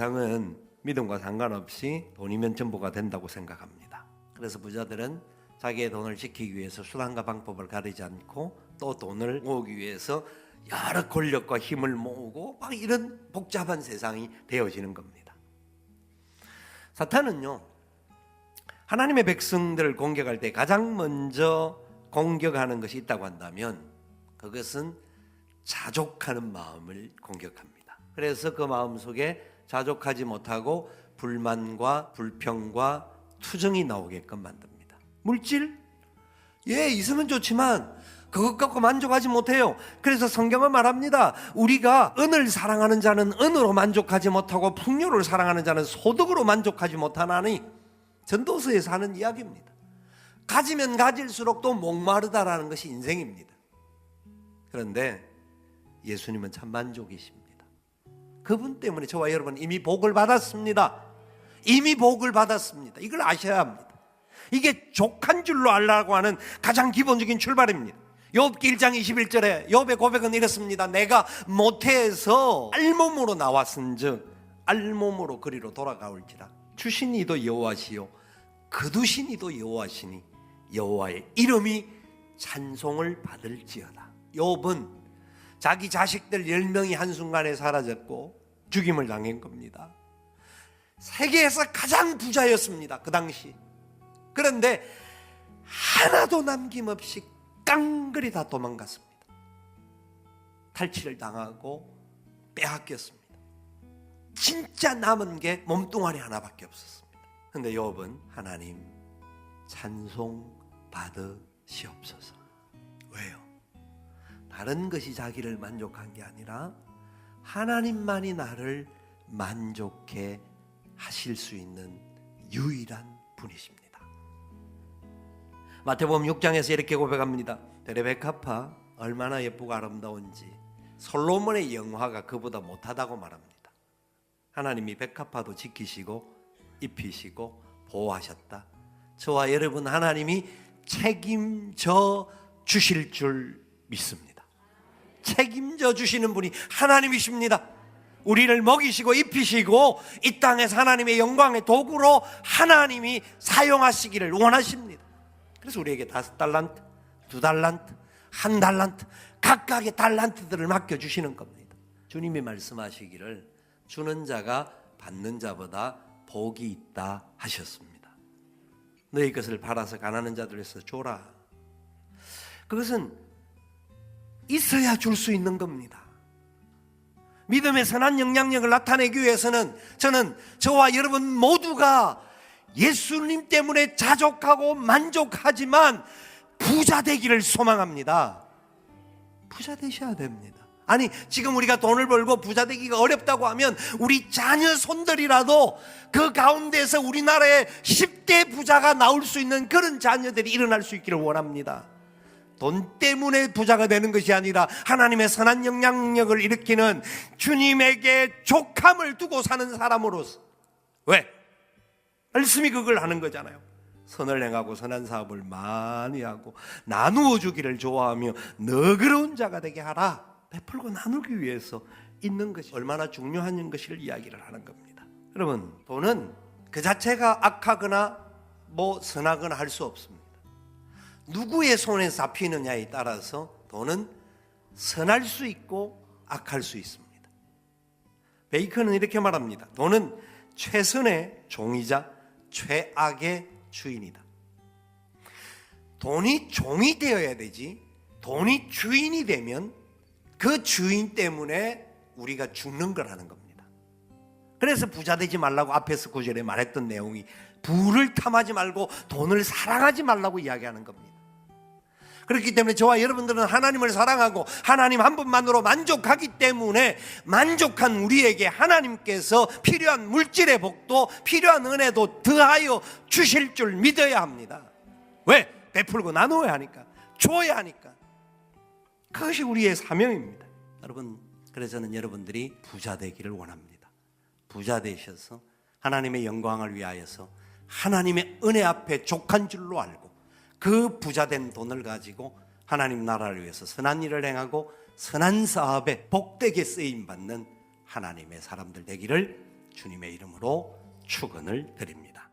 세상은 믿음과 상관없이 돈이면 전부가 된다고 생각합니다. 그래서 부자들은 자기의 돈을 지키기 위해서 수단과 방법을 가리지 않고 또 돈을 모으기 위해서 여러 권력과 힘을 모으고 막 이런 복잡한 세상이 되어지는 겁니다. 사탄은요, 하나님의 백성들을 공격할 때 가장 먼저 공격하는 것이 있다고 한다면 그것은 자족하는 마음을 공격합니다. 그래서 그 마음 속에 자족하지 못하고 불만과 불평과 투정이 나오게끔 만듭니다. 물질? 예, 있으면 좋지만 그것 갖고 만족하지 못해요. 그래서 성경은 말합니다. 우리가 은을 사랑하는 자는 은으로 만족하지 못하고 풍요를 사랑하는 자는 소득으로 만족하지 못하나니, 전도서에서 하는 이야기입니다. 가지면 가질수록 또 목마르다라는 것이 인생입니다. 그런데 예수님은 참 만족이십니다. 그분 때문에 저와 여러분 이미 복을 받았습니다. 이미 복을 받았습니다. 이걸 아셔야 합니다. 이게 족한 줄로 알라고 하는 가장 기본적인 출발입니다. 욥기 1장 21절에 욥의 고백은 이렇습니다. 내가 모태에서 알몸으로 나왔은즉 알몸으로 그리로 돌아가올지라. 주신 이도 여호와시요 거두신 이도 여호와시니 여호와의 이름이 찬송을 받을지어다. 욥은 자기 자식들 10명이 한순간에 사라졌고 죽임을 당한 겁니다. 세계에서 가장 부자였습니다, 그 당시. 그런데 하나도 남김없이 깡그리 다 도망갔습니다. 탈취를 당하고 빼앗겼습니다. 진짜 남은 게 몸뚱아리 하나밖에 없었습니다. 그런데 욥은 하나님 찬송 받으시옵소서. 왜요? 다른 것이 자기를 만족한 게 아니라 하나님만이 나를 만족해 하실 수 있는 유일한 분이십니다. 마태복음 6장에서 이렇게 고백합니다. 레베카파 얼마나 예쁘고 아름다운지 솔로몬의 영화가 그보다 못하다고 말합니다. 하나님이 베카파도 지키시고 입히시고 보호하셨다. 저와 여러분 하나님이 책임져 주실 줄 믿습니다. 책임져 주시는 분이 하나님이십니다. 우리를 먹이시고 입히시고 이 땅에서 하나님의 영광의 도구로 하나님이 사용하시기를 원하십니다. 그래서 우리에게 5달란트, 2달란트, 1달란트 각각의 달란트들을 맡겨주시는 겁니다. 주님이 말씀하시기를 주는 자가 받는 자보다 복이 있다 하셨습니다. 너희 것을 팔아서 가난한 자들에서 줘라. 그것은 있어야 줄 수 있는 겁니다. 믿음의 선한 영향력을 나타내기 위해서는 저는 저와 여러분 모두가 예수님 때문에 자족하고 만족하지만 부자 되기를 소망합니다. 부자 되셔야 됩니다. 아니, 지금 우리가 돈을 벌고 부자 되기가 어렵다고 하면 우리 자녀 손들이라도 그 가운데서 우리나라에 10대 부자가 나올 수 있는 그런 자녀들이 일어날 수 있기를 원합니다. 돈 때문에 부자가 되는 것이 아니라 하나님의 선한 영향력을 일으키는 주님에게 족함을 두고 사는 사람으로서. 왜? 말씀이 그걸 하는 거잖아요. 선을 행하고 선한 사업을 많이 하고 나누어 주기를 좋아하며 너그러운 자가 되게 하라. 베풀고 나누기 위해서 있는 것이 얼마나 중요한 것을 이야기를 하는 겁니다. 여러분, 돈은 그 자체가 악하거나 선하거나 할 수 없습니다. 누구의 손에 잡히느냐에 따라서 돈은 선할 수 있고 악할 수 있습니다. 베이컨은 이렇게 말합니다. 돈은 최선의 종이자 최악의 주인이다. 돈이 종이 되어야 되지, 돈이 주인이 되면 그 주인 때문에 우리가 죽는 거라는 겁니다. 그래서 부자 되지 말라고 앞에서 9절에 말했던 내용이 부를 탐하지 말고 돈을 사랑하지 말라고 이야기하는 겁니다. 그렇기 때문에 저와 여러분들은 하나님을 사랑하고 하나님 한 분만으로 만족하기 때문에 만족한 우리에게 하나님께서 필요한 물질의 복도 필요한 은혜도 더하여 주실 줄 믿어야 합니다. 왜? 베풀고 나누어야 하니까, 줘야 하니까. 그것이 우리의 사명입니다. 여러분, 그래서 저는 여러분들이 부자 되기를 원합니다. 부자 되셔서 하나님의 영광을 위하여서 하나님의 은혜 앞에 족한 줄로 알고 그 부자된 돈을 가지고 하나님 나라를 위해서 선한 일을 행하고 선한 사업에 복되게 쓰임받는 하나님의 사람들 되기를 주님의 이름으로 축원을 드립니다.